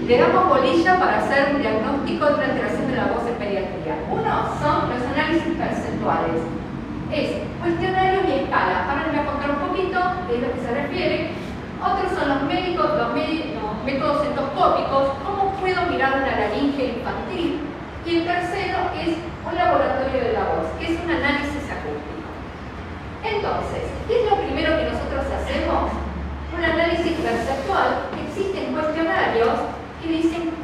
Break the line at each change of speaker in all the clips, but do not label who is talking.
le damos bolilla para hacer un diagnóstico de una alteración de la voz en pediatría. Uno son los análisis percentuales. Es cuestionarios y escalas. Ahora les voy a contar un poquito de lo que se refiere. Otros son los métodos endoscópicos, cómo puedo mirar una laringe infantil. Y el tercero es un laboratorio de la voz, que es un análisis acústico. Entonces, ¿qué es lo primero que nosotros hacemos? Un análisis perceptual. Existen cuestionarios que dicen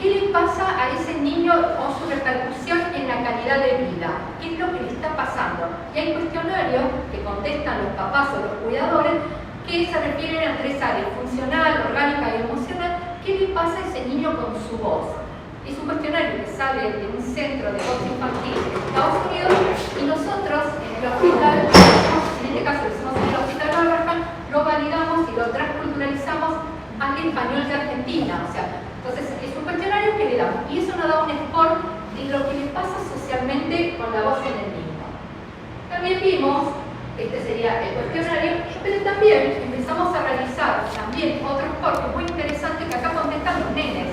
qué le pasa a ese niño o su repercusión en la calidad de vida, qué es lo que le está pasando. Y hay cuestionarios que contestan los papás o los cuidadores que se refieren a tres áreas: funcional, orgánica y emocional. ¿Qué le pasa a ese niño con su voz? Es un cuestionario que sale de un centro de voz infantil de Estados Unidos y nosotros en el hospital, en este caso lo hicimos en el Hospital Abraham, lo validamos y lo transculturalizamos al español de Argentina. O sea, entonces es un cuestionario que le damos y eso nos da un score de lo que le pasa socialmente con la voz en el niño. También vimos, este sería el cuestionario, pero también empezamos a realizar también otro score muy interesante que acá contestan los nenes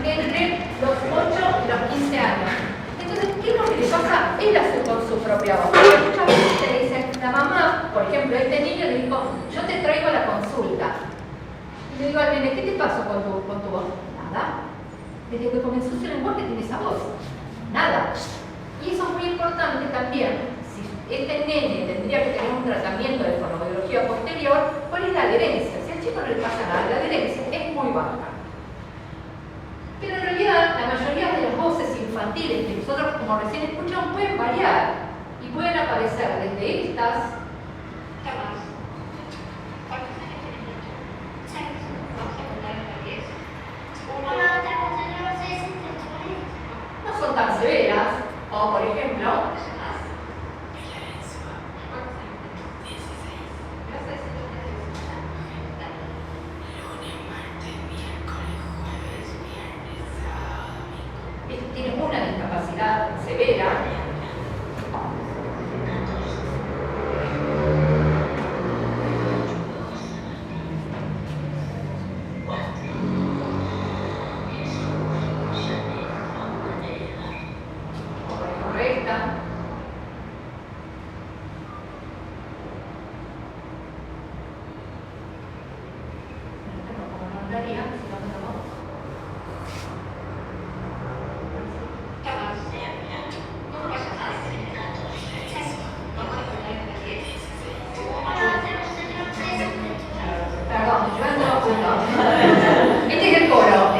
entre los 8 y los 15 años. Entonces, ¿qué es lo que le pasa él con su propia voz? Porque muchas veces te dicen, la mamá, por ejemplo, este niño le dijo, yo te traigo la consulta. Y le digo al nene, ¿qué te pasó con tu voz? Nada. Desde que comenzó su lenguaje tiene esa voz. Nada. Y eso es muy importante también. Si este nene tendría que tener un tratamiento de fonoaudiología posterior, ¿cuál es la adherencia? Si al chico no le pasa nada, la adherencia es muy baja. Pero en realidad, la mayoría de las voces infantiles que nosotros, como recién escuchamos, pueden variar y pueden aparecer desde estas. No son tan severas, o por ejemplo, tienen una discapacidad severa. Correcta. Como no daría, si no tenemos. Perdón, yo ando apuntando. Este es el coro.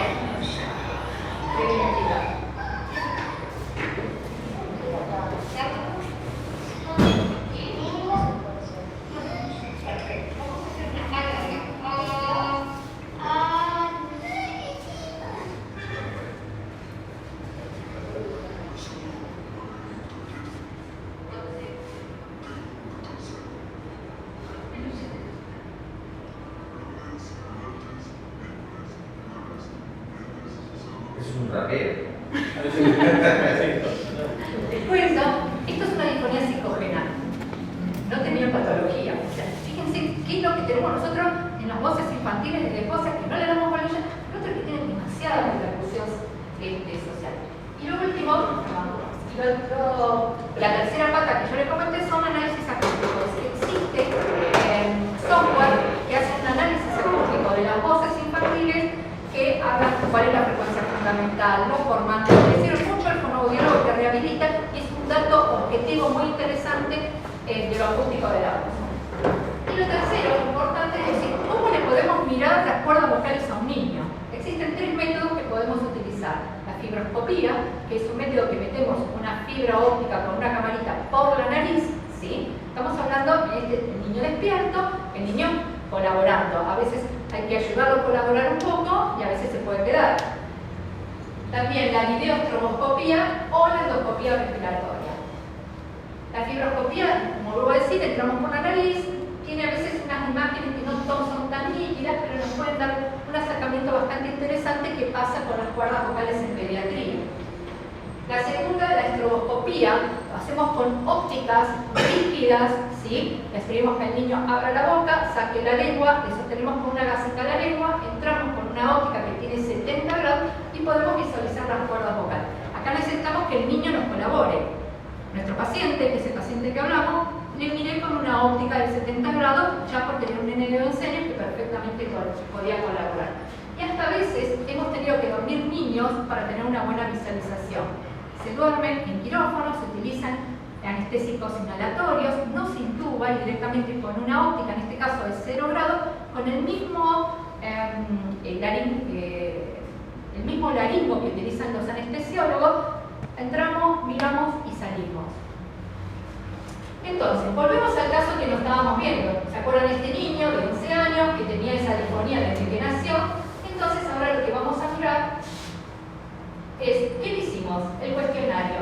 Es un rapero.
Les cuento, esto es una disfonía psicogenal. No tenía patología. O sea, fíjense qué es lo que tenemos nosotros en las voces infantiles de cosas que no le damos bolilla, otros que tienen demasiada repercusión social. Y lo último, la tercera pata que yo les comenté son análisis acústicos. Existe software que hace un análisis acústico de las voces infantiles que hablan cuál es la frecuencia fundamental, los formantes, es decir, mucho el fonoaudiólogo que rehabilita, y es un dato objetivo muy interesante de lo acústico de la voz. Y lo tercero, importante, es decir, ¿cómo le podemos mirar las cuerdas vocales a un niño? Existen tres métodos que podemos utilizar. La fibroscopía, que es un método que metemos una fibra óptica con una camarita por la nariz, ¿sí? Estamos hablando del niño despierto, el niño colaborando. A veces hay que ayudarlo a colaborar un poco y a veces se puede quedar. También la videoestroboscopía o la endoscopía respiratoria. La fibroscopía, como vuelvo a decir, entramos por la nariz, tiene a veces unas imágenes que no son tan nítidas, pero nos pueden dar un acercamiento bastante interesante que pasa con las cuerdas vocales en pediatría. La segunda, la estroboscopía, hacemos con ópticas rígidas, ¿sí? Le pedimos que el niño abra la boca, saque la lengua, le sostenemos con una gasita la lengua, entramos con una óptica que tiene 70 grados y podemos visualizar las cuerdas vocales. Acá necesitamos que el niño nos colabore. Nuestro paciente, que es el paciente que hablamos, le miré con una óptica de 70 grados, ya porque era un nene de 11 años que perfectamente podía colaborar. Y hasta a veces hemos tenido que dormir niños para tener una buena visualización. Se duermen en quirófano, se utilizan anestésicos inhalatorios, no se intuba y directamente con una óptica, en este caso de 0 grados, con el mismo laringo que utilizan los anestesiólogos, entramos, miramos y salimos. Entonces, volvemos al caso que nos estábamos viendo. ¿Se acuerdan de este niño de 11 años que tenía esa disfonía desde que nació? Entonces, ahora lo que vamos a mirar es, ¿qué le hicimos? El cuestionario.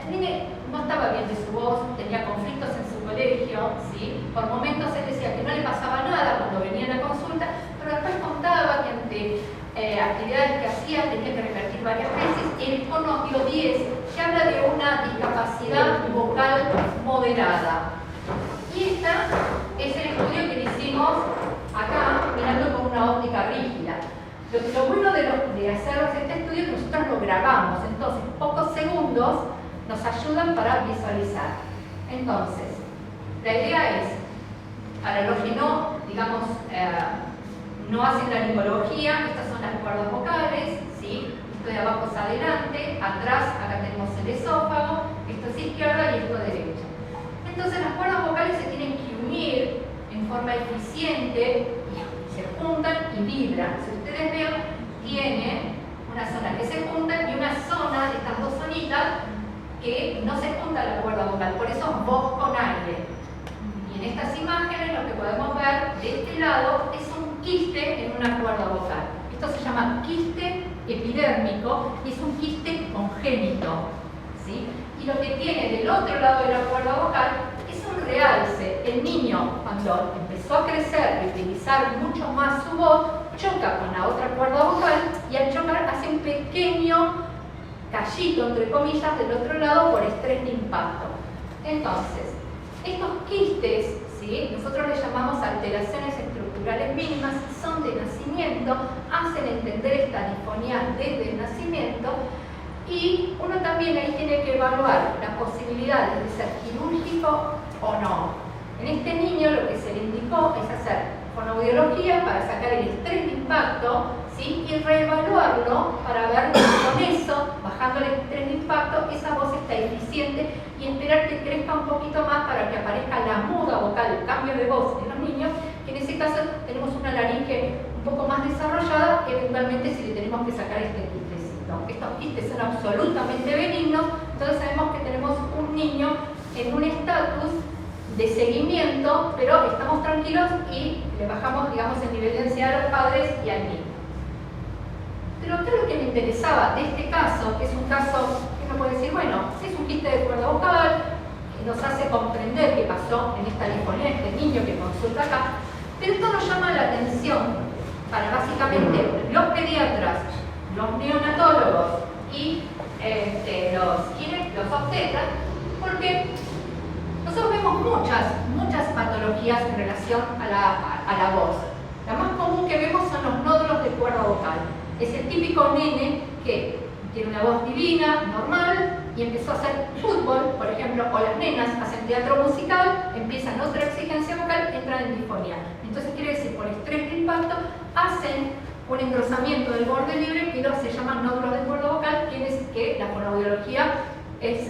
El nene no estaba bien de su voz, tenía conflictos en su colegio, ¿sí? Por momentos él decía que no le pasaba nada cuando venía a la consulta, pero después contaba que ante actividades que hacía tenía que repetir varias veces y el icono dio 10, que habla de una discapacidad vocal moderada. Y este es el estudio que le hicimos acá, mirando con una óptica rígida. Lo bueno de hacer este estudio es que nosotros lo grabamos, entonces pocos segundos nos ayudan para visualizar. Entonces, la idea es, para los que no, digamos, no hacen la laringología, estas son las cuerdas vocales, ¿sí? Esto de abajo es adelante, atrás, acá tenemos el esófago, esto es izquierda y esto derecha. Entonces las cuerdas vocales se tienen que unir en forma eficiente, y se juntan y vibran. Si ustedes ven, tiene una zona que se junta y una zona de estas dos zonitas que no se junta la cuerda vocal, por eso voz con aire. Y en estas imágenes lo que podemos ver de este lado es un quiste en una cuerda vocal. Esto se llama quiste epidérmico y es un quiste congénito, ¿sí? Y lo que tiene del otro lado de la cuerda vocal es un realce. El niño, cuando empezó a crecer y utilizar mucho más su voz, choca con la otra cuerda vocal y al chocar hace un pequeño callito, entre comillas, del otro lado por estrés de impacto. Entonces, estos quistes, ¿sí? Nosotros les llamamos alteraciones estructurales mínimas, son de nacimiento, hacen entender esta disfonía desde el nacimiento y uno también ahí tiene que evaluar las posibilidades de ser quirúrgico o no. En este niño lo que se le indicó es hacer fonoaudiología para sacar el estrés de impacto, ¿sí? Y reevaluarlo para ver con eso, bajando el estrés de impacto, esa voz está eficiente y esperar que crezca un poquito más para que aparezca la muda vocal, el cambio de voz en los niños, que en ese caso tenemos una laringe un poco más desarrollada, eventualmente si le tenemos que sacar este quistecito. Estos quistes son absolutamente benignos, entonces sabemos que tenemos un niño en un estatus de seguimiento, pero estamos tranquilos y le bajamos, digamos, el nivel de ansiedad a los padres y al niño. Pero acá lo que me interesaba de este caso, que es un caso que uno puede decir, bueno, es un quiste de cuerda vocal, que nos hace comprender qué pasó en esta disfonía, este niño que consulta acá, pero esto nos llama la atención para básicamente los pediatras, los neonatólogos y los obstetras, porque nosotros vemos muchas patologías en relación a la voz. La más común que vemos son los nódulos de cuerda vocal. Es el típico nene que tiene una voz divina, normal, y empezó a hacer fútbol, por ejemplo, o las nenas hacen teatro musical, empiezan otra exigencia vocal, entran en disfonía. Entonces quiere decir, por estrés de impacto, hacen un engrosamiento del borde libre que se llaman nódulos de cuerda vocal, que la fonoaudiología es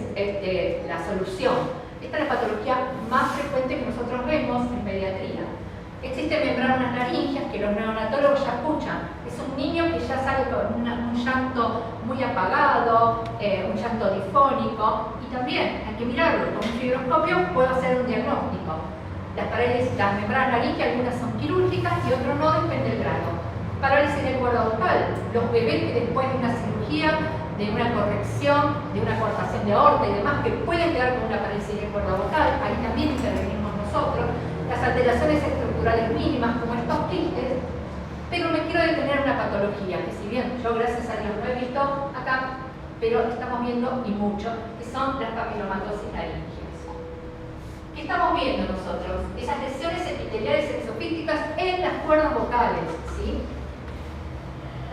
la solución. Esta es la patología más frecuente que nosotros vemos en pediatría. Existen membranas laringias que los neonatólogos ya escuchan. Es un niño que ya sale con un llanto muy apagado, un llanto difónico, y también hay que mirarlo con un fibroscopio, puedo hacer un diagnóstico. Las membranas laringias, algunas son quirúrgicas y otras no, depende del grado. Parálisis de cuerda vocal. Los bebés que después de una cirugía, de una corrección, de una cortación de aorta y demás, que pueden quedar con una parálisis de cuerda vocal, ahí también intervenimos nosotros. Las alteraciones estructurales mínimas, como estos quistes, pero me quiero detener en una patología, que si bien yo, gracias a Dios, lo he visto acá, pero estamos viendo y mucho, que son las papilomatosis laringeas. ¿Qué estamos viendo nosotros? Esas lesiones epiteliales exofíticas en las cuerdas vocales, ¿sí?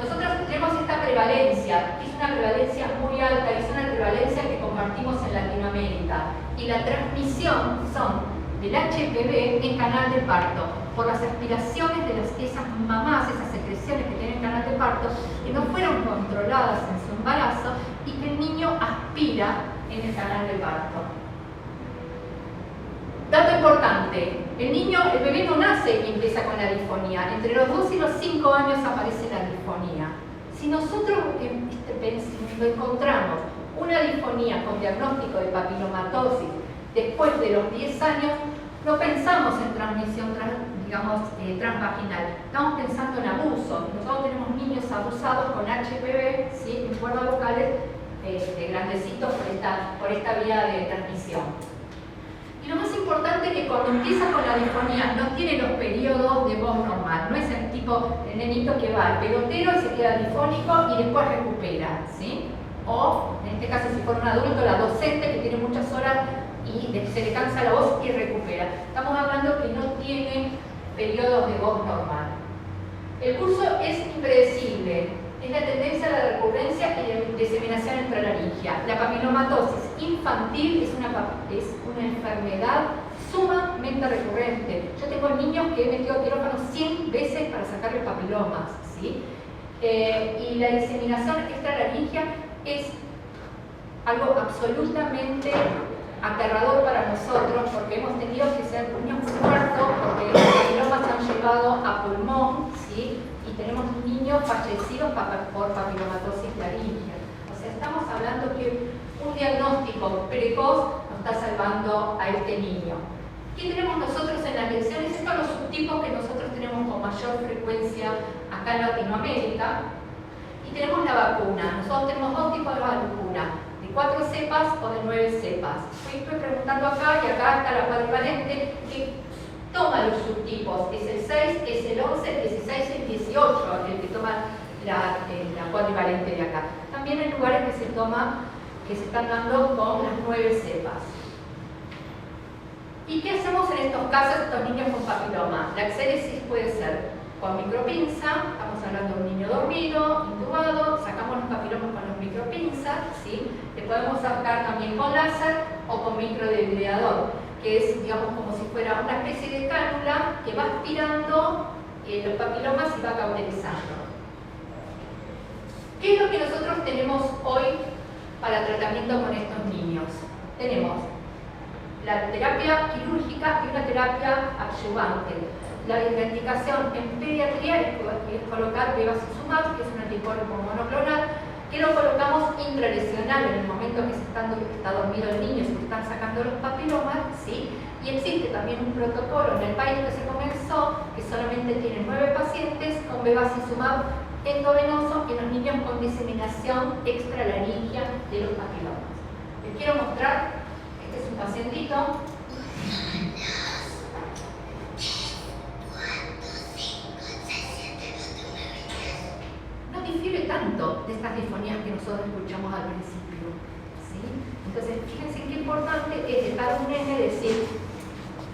Nosotros tenemos esta prevalencia, que es una prevalencia muy alta, y es una prevalencia que compartimos en Latinoamérica. Y la transmisión son del HPV en canal de parto, por las aspiraciones de esas mamás, esas secreciones que tienen canal de parto, que no fueron controladas en su embarazo y que el niño aspira en el canal de parto. Dato importante, el bebé no nace y empieza con la disfonía. Entre los 2 y los 5 años aparece la disfonía. Si nosotros encontramos una disfonía con diagnóstico de papilomatosis después de los 10 años, no pensamos en transmisión transvaginal, estamos pensando en abuso. Nosotros tenemos niños abusados con HPV, ¿sí? En cuerdas vocales grandecitos por esta vía de transmisión. Y lo más importante es que cuando empieza con la disfonía no tiene los periodos de voz normal, no es el tipo el nenito que va al pelotero y se queda difónico y después recupera, ¿sí? O en este caso si fuera un adulto, la docente que tiene muchas horas y se le cansa la voz y recupera. Estamos hablando que no tiene periodos de voz normal. El curso es impredecible, es la tendencia a la recurrencia y la diseminación intralaringia. La papilomatosis infantil es una enfermedad sumamente recurrente. Yo tengo niños que he metido quirófano 100 veces para sacarle papilomas, ¿sí? Y la diseminación extralaringia es algo absolutamente aterrador para nosotros porque hemos tenido que ser niños muertos porque los papilomas se han llevado a pulmón, ¿sí? Y tenemos niños fallecidos por papilomatosis laringea. O sea, estamos hablando que un diagnóstico precoz nos está salvando a este niño. ¿Qué tenemos nosotros en las lecciones? Estos son los subtipos que nosotros tenemos con mayor frecuencia acá en Latinoamérica. Y tenemos la vacuna. Nosotros tenemos 2 tipos de vacuna, de 4 cepas o de 9 cepas. Estoy preguntando acá y acá está la cuadrivalente que toma los subtipos. Es el 6, es el 11, el 16 y el 18 el que toma la cuadrivalente de acá. También hay lugares que se están dando con las 9 cepas. ¿Y qué hacemos en estos casos, estos niños con papiloma? La exéresis puede ser con micropinza, estamos hablando de un niño dormido, intubado, sacamos los papilomas con los micropinzas, ¿sí? Le podemos sacar también con láser o con microdebridador, que es, digamos, como si fuera una especie de cánula que va aspirando los papilomas y va cauterizando. ¿Qué es lo que nosotros tenemos hoy para tratamiento con estos niños? Tenemos la terapia quirúrgica y una terapia adyuvante. La indicación en pediatría es colocar bevacizumab, que es un anticuerpo monoclonal, que lo colocamos intralesional en el momento que está dormido el niño, se están sacando los papilomas, ¿sí? Y existe también un protocolo en el país que se comenzó, que solamente tiene 9 pacientes con bevacizumab endovenoso en los niños con diseminación extralaringia de los papilomas. Les quiero mostrar, este es un pacientito. No difiere tanto de estas disfonías que nosotros escuchamos al principio, ¿sí? Entonces, fíjense qué importante es dejar un nene decir,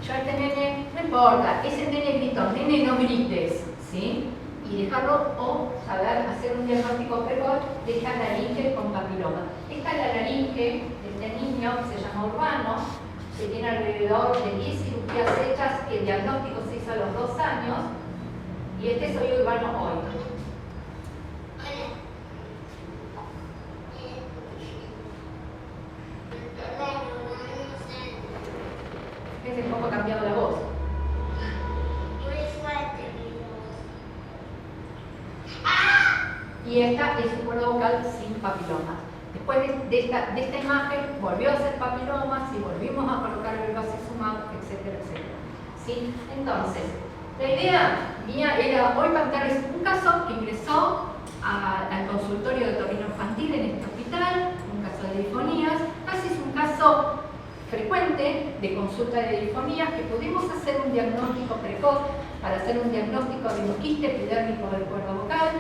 yo a este nene, no importa, ese nene gritó, nene no grites, ¿sí? Y dejarlo o saber hacer un diagnóstico precoz de esta laringe con papiloma. Esta es la laringe de este niño que se llama Urbano, que tiene alrededor de 10 cirugías hechas, que el diagnóstico se hizo a los 2 años, y este soy Urbano hoy. Fíjense cómo ha cambiado la voz. Y esta es su cuerda vocal sin papilomas. Después de esta imagen volvió a ser papilomas y volvimos a colocar el bevacizumab, etcétera, etcétera. ¿Sí? Entonces, la idea mía era hoy contarles un caso que ingresó al consultorio de otorrino infantil en este hospital, un caso de disfonías. Casi es un caso frecuente de consulta de disfonías que pudimos hacer un diagnóstico precoz para hacer un diagnóstico de un quiste epidérmico del cuerdo vocal.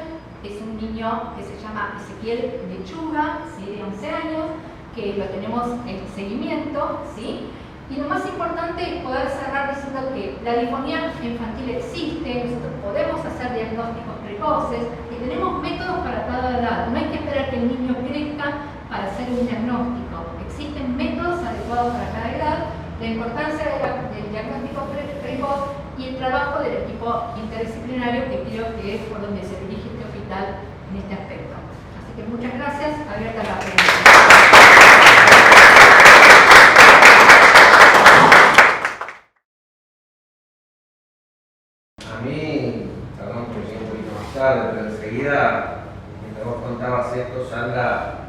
es un niño que se llama Ezequiel Lechuga, ¿sí? De 11 años, que lo tenemos en seguimiento, ¿sí? Y lo más importante es poder cerrar diciendo que la disfonía infantil existe, nosotros podemos hacer diagnósticos precoces y tenemos métodos para cada edad. No hay que esperar que el niño crezca para hacer un diagnóstico. Existen métodos adecuados para cada edad. La importancia del diagnóstico precoz y el trabajo del equipo interdisciplinario, que creo que es por donde se dirige este hospital en este aspecto. Así que muchas gracias. Abierta la pregunta.
A mí, perdón que llegué un poquito más tarde, pero enseguida, mientras vos contabas esto, Sandra,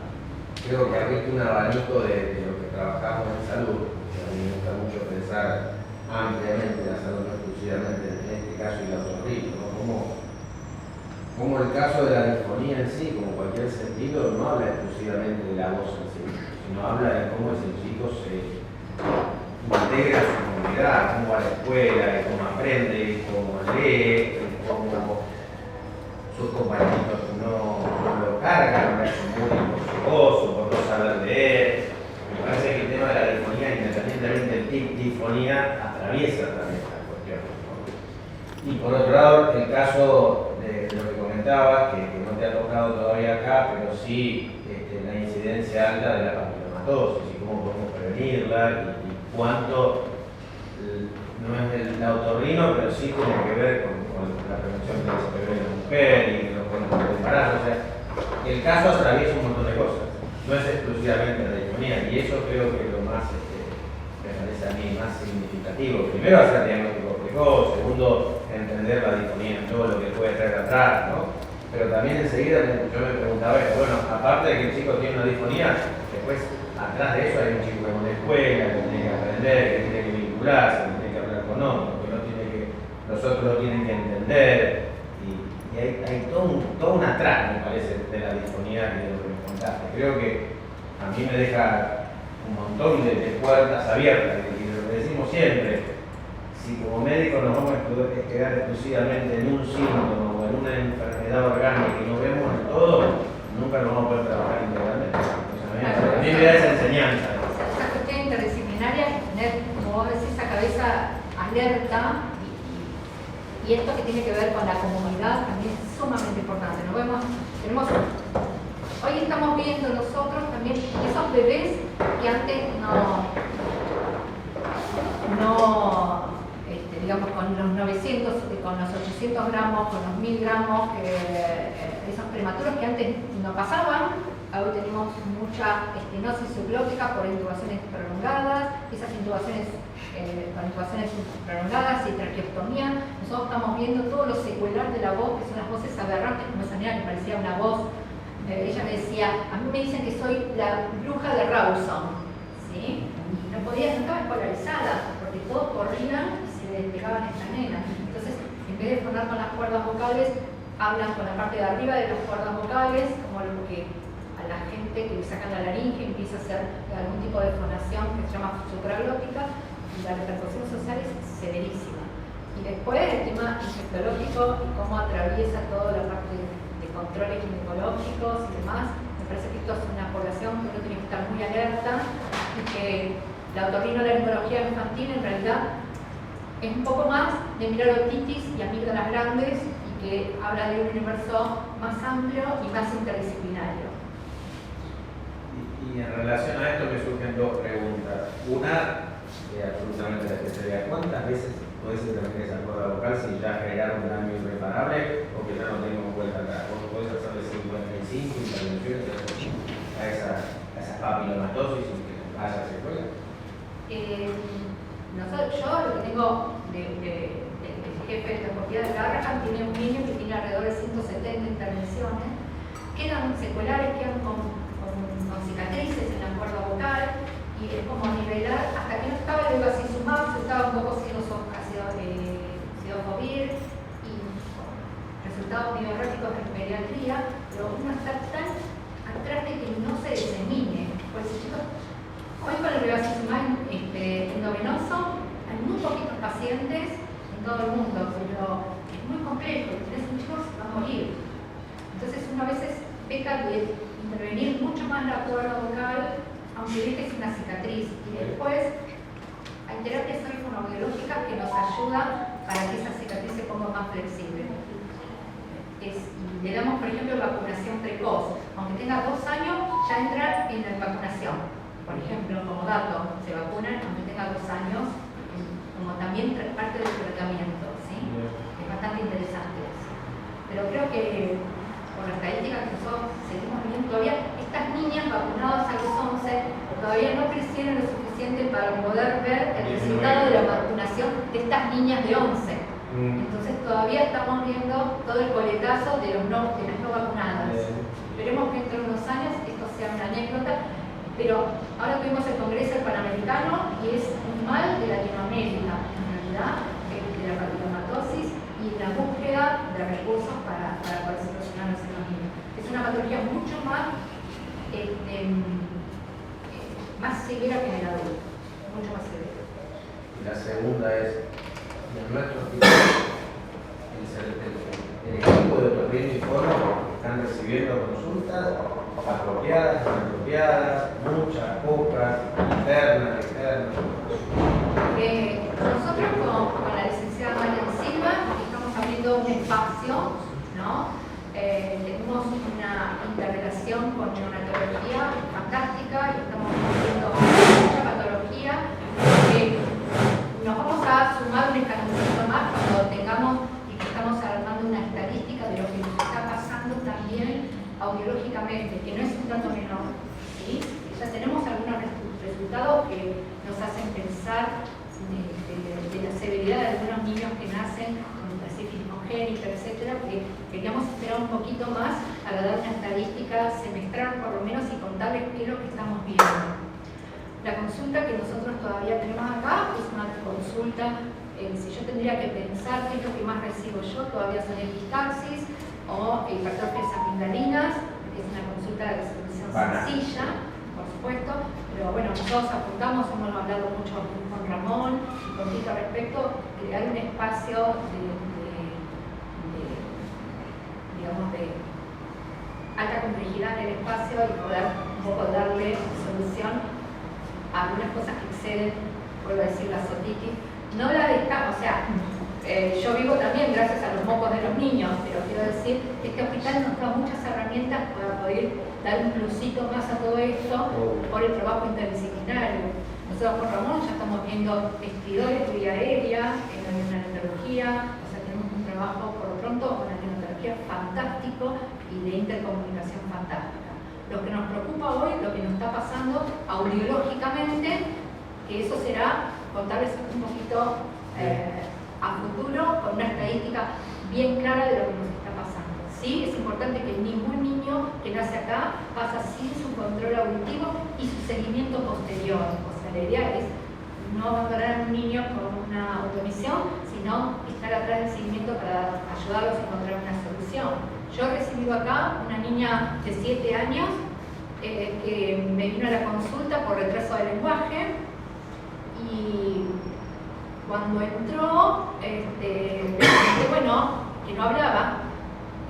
creo que abriste un abanico de lo que trabajamos en salud. A mí me gusta mucho pensar ampliamente la salud, no exclusivamente en este caso y la otorrino, ¿no? Como el caso de la disfonía en sí, como cualquier sentido, no habla exclusivamente de la voz en sí, sino habla de cómo ese chico se integra a su comunidad, cómo va a la escuela, de cómo aprende, cómo lee, cómo sus compañeritos no lo cargan, no es muy imposible por no saber leer. Me parece que el tema de la disfonía, independientemente del tipo de disfonía, atraviesa también esta cuestión, ¿no? Y por otro lado, el caso de lo que comentabas, que no te ha tocado todavía acá, pero sí la incidencia alta de la papilomatosis y cómo podemos prevenirla y cuánto no es el otorrino, pero sí tiene que ver con la prevención del SPV de la mujer y de los cuentos del embarazo. O sea, el caso atraviesa un montón de cosas, no es exclusivamente la disfonía, y eso creo que es lo más, me parece a mí, más significativo. Primero, hacer diagnóstico precoz, segundo, entender la disfonía en todo lo que puede traer atrás, ¿no? Pero también enseguida yo me preguntaba, bueno, aparte de que el chico tiene una disfonía, después atrás de eso hay un chico que va a una escuela, que tiene que aprender, que tiene que vincularse, que tiene que hablar con otros, que no tiene que, los otros lo tienen que entender, y hay todo un atrás, me parece, de la disfonía y de lo que me contaste. Creo que a mí me deja un montón de puertas abiertas, y lo que decimos siempre, si como médicos nos vamos a quedar exclusivamente en un síntoma o en una enfermedad orgánica y no vemos en todo, nunca nos vamos a poder trabajar integralmente. A mí me da esa enseñanza.
Esa cuestión interdisciplinaria es tener, como vos decís, esa cabeza alerta y esto que tiene que ver con la comunidad también es sumamente importante. Hoy estamos viendo nosotros también esos bebés que antes digamos, con los 900, con los 800 gramos, con los 1000 gramos, esos prematuros que antes no pasaban. Hoy tenemos mucha estenosis subglótica por intubaciones prolongadas, esas intubaciones con intubaciones prolongadas y traqueostomía. Nosotros estamos viendo todo lo secuelar de la voz, que son las voces aberrantes, como esa niña que parecía una voz. Ella me decía, a mí me dicen que soy la bruja de Rawson, ¿sí? Y no estaba escolarizada, porque todos corrían y se despegaban esta nena. Entonces, en vez de fonar con las cuerdas vocales, hablan con la parte de arriba de las cuerdas vocales, como lo que a la gente que le sacan la laringe empieza a hacer algún tipo de fonación que se llama supraglótica, y la repercusión social es severísima. Y después el tema infectológico y cómo atraviesa toda la parte de controles ginecológicos y demás. Me parece que esto es una población que uno tiene que estar muy alerta y que la otorrinolaringología infantil en realidad es un poco más de mirar otitis y amígdalas grandes y que habla de un universo más amplio y más interdisciplinario.
Y en relación a esto me surgen dos preguntas. Una, absolutamente la especialidad. ¿Cuántas veces podés intervenir esa cuerda vocal si ya generaron un daño irreparable o que ya no tenemos vuelta atrás? ¿Vos podés hacerle 55 intervenciones a esa papilomatosis y que haya secuelas?
Yo lo que tengo de jefe de endoscopía de Garrahan tiene un niño que tiene alrededor de 170 intervenciones, quedan seculares, quedan con cicatrices en la cuerda vocal, y es como nivelar hasta que no estaba el bevacizumab, se estaba un poco sidofovir y resultados biológicos en pediatría, pero uno está tan atrás de que no se disemine. Pues chicos, hoy con el bevacizumab endovenoso hay muy poquitos pacientes en todo el mundo, pero es muy complejo, tenés un chico que se va a morir. uno a veces peca de intervenir mucho más la cuerda vocal, aunque dejes una cicatriz. Y después hay terapias fonoaudiológicas que nos ayudan para que esa cicatriz se ponga más flexible. Le damos, por ejemplo, vacunación precoz. Aunque tenga 2 años, ya entra en la vacunación. Por ejemplo, como dato, se vacunan aunque tenga 2 años, como también parte del tratamiento, ¿sí? Es bastante interesante eso. Pero creo que por la estadística que nosotros seguimos viendo todavía, estas niñas vacunadas a los 11 todavía no crecieron lo suficiente para poder ver el resultado de la vacunación de estas niñas de 11. Entonces todavía estamos viendo todo el coletazo de las no vacunadas. Esperemos que dentro de unos años esto sea una anécdota, pero ahora tuvimos el Congreso Panamericano y es un mal de Latinoamérica, en realidad, de la papilomatosis y la búsqueda de recursos para poder solucionarlos en los niños. Es una patología mucho más severa que en el adulto, mucho más severa.
Y la segunda es, en nuestro hospital, el equipo de otorrino y fono están recibiendo consultas apropiadas, inapropiadas, muchas, pocas, internas, externas.
Nosotros con la licenciada María Silva estamos abriendo un espacio, ¿no? Tenemos una interrelación con neonatología fantástica y estamos haciendo mucha patología. Nos vamos a sumar un escaloncito más cuando tengamos y que estamos armando una estadística de lo que nos está pasando también audiológicamente, que no es un dato menor, ¿sí? Ya tenemos algunos resultados que nos hacen pensar de la severidad de algunos niños que nacen con hipercifis congénita, etcétera, que queríamos esperar un poquito más para dar una estadística semestral por lo menos y contarles qué es lo que estamos viendo. La consulta que nosotros todavía tenemos acá es una consulta, si yo tendría que pensar qué es lo que más recibo yo, todavía son epistaxis o hipertrofias amigdalinas, es una consulta de resolución sencilla, por supuesto, pero bueno, nosotros apuntamos, hemos hablado mucho con Ramón y con Tito al respecto, crear un espacio digamos, de alta complejidad en el espacio y poder un poco darle solución a algunas cosas que exceden, vuelvo a decir, la otitis. No la dejamos, o sea, yo vivo también gracias a los mocos de los niños, pero quiero decir que este hospital nos da muchas herramientas para poder dar un plusito más a todo esto por el trabajo interdisciplinario. Nosotros con Ramón ya estamos viendo vestidores de vía aérea en la neonatología, o sea, tenemos un trabajo por lo pronto con la neonatología fantástico y de intercomunicación fantástica. Lo que nos preocupa hoy, lo que nos está pasando audiológicamente, que eso será contarles un poquito a futuro con una estadística bien clara de lo que nos está pasando. Sí, es importante que ningún niño que nace acá pasa sin su control auditivo y su seguimiento posterior. O sea, la idea es no abandonar a un niño con una automisión, sino estar atrás del seguimiento para ayudarlos a encontrar una solución. Yo he recibido acá una niña de 7 años que me vino a la consulta por retraso de lenguaje y cuando entró, me dijo, bueno, que no hablaba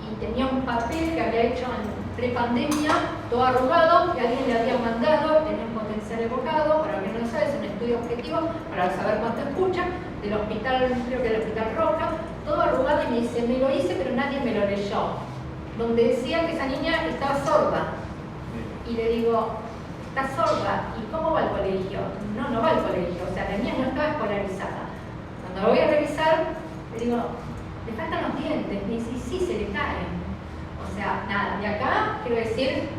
y tenía un papel que había hecho en prepandemia, todo arrugado, que alguien le había mandado, tenía un potencial evocado, para que no lo sabe, es un estudio objetivo para saber cuánto escucha, del hospital, creo que del Hospital Roca, todo arrugado y me dice, me lo hice pero nadie me lo leyó, donde decía que esa niña estaba sorda. Y le digo, ¿está sorda? ¿Y cómo va al colegio? No, no va al colegio, o sea, la niña no estaba escolarizada. Cuando lo voy a revisar, le digo, le faltan los dientes, me dice, sí, se le caen. O sea, nada, de acá, quiero decir,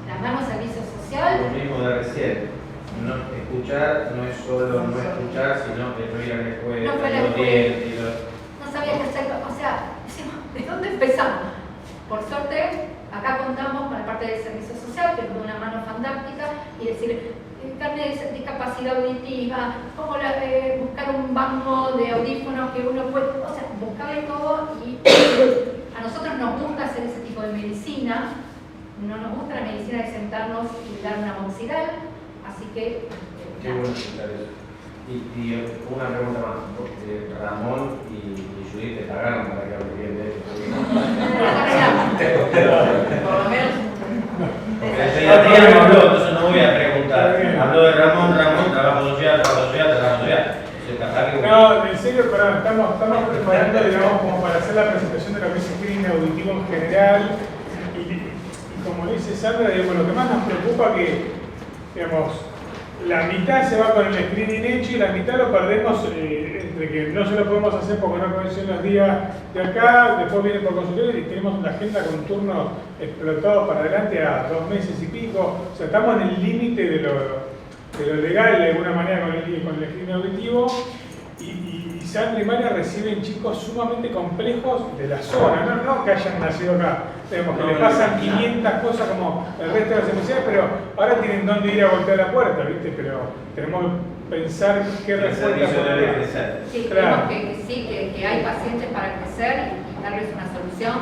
la mano servicio social.
Lo mismo de recién. No escuchar no es solo no escuchar, sino que no ir a la escuela,
no fue a la escuela. No sabía qué hacer, o sea, decimos, ¿de dónde empezamos? Por suerte, acá contamos con la parte del servicio social, que nos da una mano fantástica, y decir, carne de discapacidad auditiva, cómo buscar un banco de audífonos que uno puede, o sea, buscarle todo, y a nosotros nos gusta hacer ese tipo de medicina, no nos gusta la medicina de sentarnos y dar una moxilar, así que...
Qué bueno escuchar eso. Y una pregunta más. Ramón y Judith te pagaron para que hables bien de esto.
Por lo menos.
Porque el pediatría no habló, entonces no voy a preguntar. Habló de Ramón, trabajo social.
No, en serio, perdón, estamos preparando, digamos, como para hacer la presentación de lo que es el screening auditivo en general. Y como dice Sandra, digamos, lo que más nos preocupa que, digamos, la mitad se va con el screening hecho y la mitad lo perdemos entre que no se lo podemos hacer porque no coinciden los días de acá, después viene por consultorio y tenemos la agenda con turnos explotados para adelante a 2 meses y pico. O sea, estamos en el límite de lo legal de alguna manera con el screening auditivo. Y Sandra y María reciben chicos sumamente complejos de la zona, no que hayan nacido acá. Tenemos que le pasan 500 cosas como el resto de las especialidades, pero ahora tienen dónde ir a golpear la puerta, ¿viste? Pero tenemos que pensar qué respuesta poner.
Sí,
Claro.
creemos que sí, que hay pacientes para crecer y darles una solución.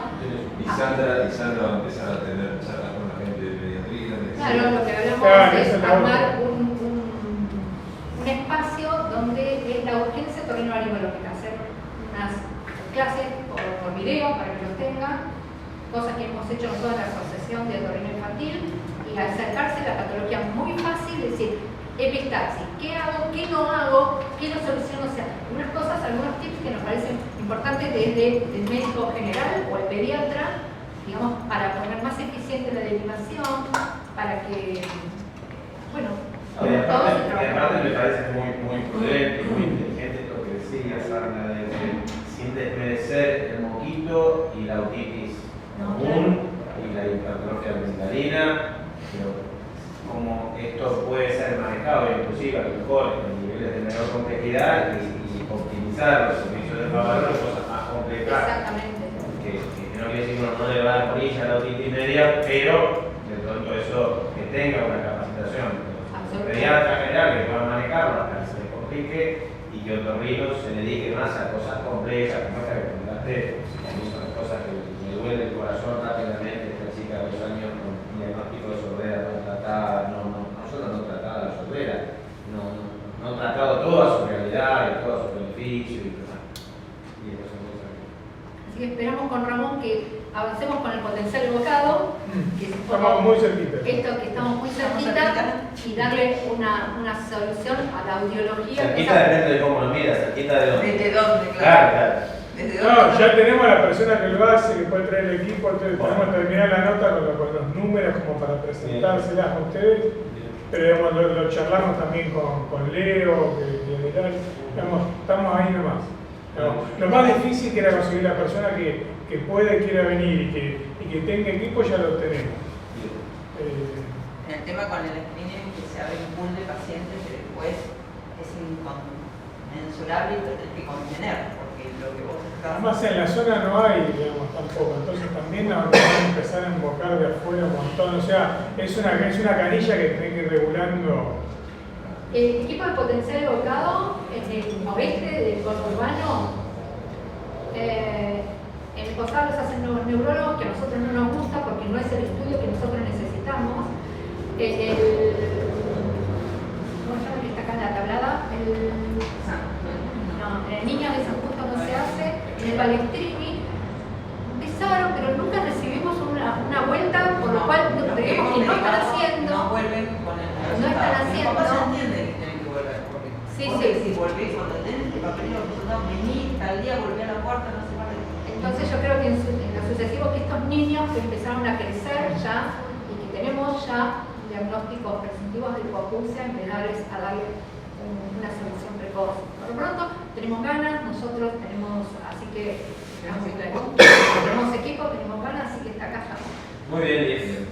Y Sandra va a empezar a tener charlas con la gente de pediatría.
Claro, lo que hablamos
Claro,
es
eso es lo
armar
otro.
un espacio donde es la urgencia otorrinolaringológica, hacer unas clases por video para que lo tengan, cosas que hemos hecho nosotros en la Asociación de Otorrino Infantil, y acercarse a la patología muy fácil, decir, epistaxis, ¿qué hago? ¿Qué no hago? ¿Qué no soluciono? O sea, algunas cosas, algunos tips que nos parecen importantes desde el médico general o el pediatra, digamos, para poner más eficiente la derivación, para que, bueno,
Aparte me parece muy prudente, muy inteligente lo que decía Sandra, sin desmerecer el moquito y la otitis común y la hipertrofia amigdalina, pero como esto puede ser manejado inclusive a lo mejor en niveles de menor complejidad y optimizar los servicios de favor, cosas más complejas.
exactamente.
Que no quiere decir que uno no le va a dar morilla a la otitis media, pero dentro de todo eso que tenga una capacitación. Pediatra general que pueda manejarlo hasta que se le complique y que otorrino se dedique más a cosas complejas, como esta que comentaste, a mí son las cosas que me duele el corazón rápidamente, esta chica de 2 años con diagnóstico de sordera no tratada, no solo no tratada la sordera, no tratado toda su realidad y todo su beneficio y demás. Y eso son cosas que...
Así que esperamos con Ramón que avancemos con el potencial evocado, que
Estamos muy cerquita.
esto que estamos muy cerquita, y darle una solución a la audiología.
Cerquita depende de cómo lo miras, cerquita de dónde.
¿Desde dónde,
Claro,
claro?
claro.
¿Desde
No,
dónde?
ya tenemos a la persona que lo hace, que puede traer el equipo, entonces tenemos que terminar la nota con los números como para presentárselas a ustedes. Pero digamos, lo charlamos también con Leo, digamos, estamos ahí nomás. Digamos, lo más difícil que era conseguir la persona que pueda y quiera venir y que tenga equipo, ya lo tenemos.
En el tema con el screening, que se abre un pool de pacientes que después es inconmensurable y lo tenés que contener, porque lo que vos estás...
Además en la zona no hay, digamos, tampoco, entonces también nos van a empezar a invocar de afuera un montón, o sea, es una canilla que tenés que ir regulando.
El equipo de potencial evocado en el oeste del conurbano, en el costado los hacen los neurólogos, que a nosotros no nos gusta porque no es el estudio que nosotros necesitamos. ¿Cómo se llama que está acá en la tablada? No, en el niño de San Justo no se hace, en el Balestrini empezaron, pero nunca recibimos una vuelta, por lo cual creemos que no están haciendo.
No vuelven con el
No están haciendo.
Papá se entiende que tienen que volver. Porque si volvés cuando tenés el papel y los resultados, venís, tal día volví a la puerta, no sé más.
Entonces yo creo que en lo sucesivo que estos niños que empezaron a crecer ya y que tenemos ya diagnósticos presuntivos de hipoacusia, empezarles a darle una solución precoz. Por lo pronto tenemos ganas, nosotros tenemos, así que tenemos equipo, tenemos ganas, así que está acá ya.
Muy bien, Liz.